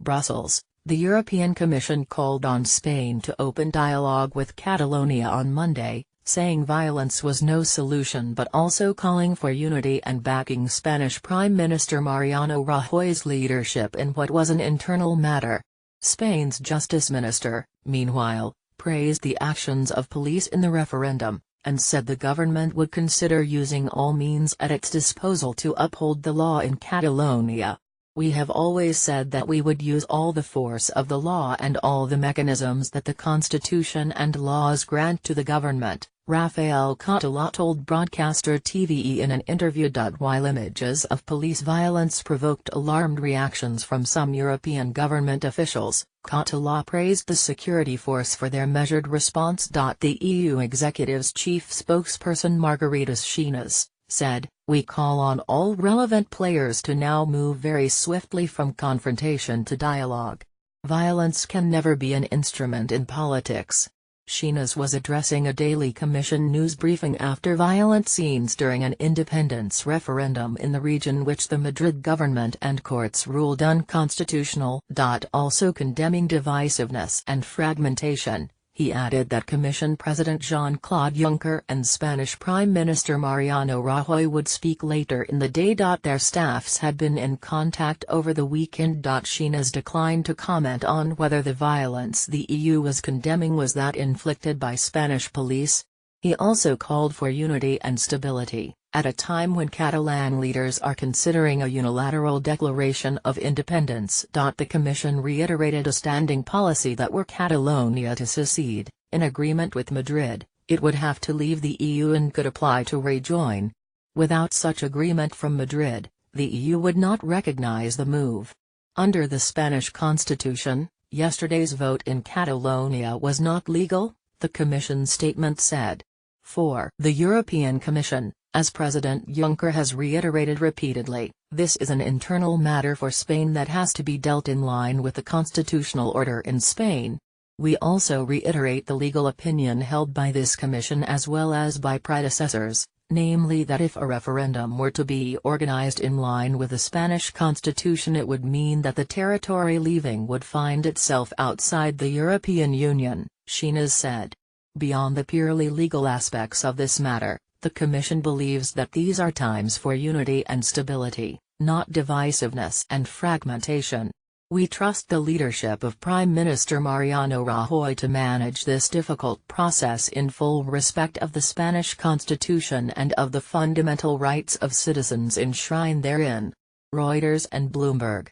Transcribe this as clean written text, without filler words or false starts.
Brussels. The European Commission called on Spain to open dialogue with Catalonia on Monday, saying violence was no solution but also calling for unity and backing Spanish Prime Minister Mariano Rajoy's leadership in what was an internal matter. Spain's Justice Minister, meanwhile, praised the actions of police in the referendum, and said the government would consider using all means at its disposal to uphold the law in Catalonia. "We have always said that we would use all the force of the law and all the mechanisms that the Constitution and laws grant to the government," Rafael Catalonia told broadcaster TVE in an interview. While images of police violence provoked alarmed reactions from some European government officials, Catalonia praised the security force for their measured response. The EU executive's chief spokesperson Margaritas Chinas said, "We call on all relevant players to now move very swiftly from confrontation to dialogue. Violence can never be an instrument in politics." Chinas was addressing a daily Commission news briefing after violent scenes during an independence referendum in the region which the Madrid government and courts ruled unconstitutional. Also condemning divisiveness and fragmentation, he added that Commission President Jean-Claude Juncker and Spanish Prime Minister Mariano Rajoy would speak later in the day. Their staffs had been in contact over the weekend. Chinas declined to comment on whether the violence the EU was condemning was that inflicted by Spanish police. He also called for unity and stability, at a time when Catalan leaders are considering a unilateral declaration of independence. The Commission reiterated a standing policy that were Catalonia to secede, in agreement with Madrid, it would have to leave the EU and could apply to rejoin. Without such agreement from Madrid, the EU would not recognize the move. Under the Spanish constitution, yesterday's vote in Catalonia was not legal, the Commission statement said. For the European Commission, as President Juncker has reiterated repeatedly, this is an internal matter for Spain that has to be dealt in line with the constitutional order in Spain. We also reiterate the legal opinion held by this Commission as well as by predecessors, namely that if a referendum were to be organized in line with the Spanish constitution it would mean that the territory leaving would find itself outside the European Union, Chinas said. Beyond the purely legal aspects of this matter, the Commission believes that these are times for unity and stability, not divisiveness and fragmentation. We trust the leadership of Prime Minister Mariano Rajoy to manage this difficult process in full respect of the Spanish constitution and of the fundamental rights of citizens enshrined therein. Reuters and Bloomberg.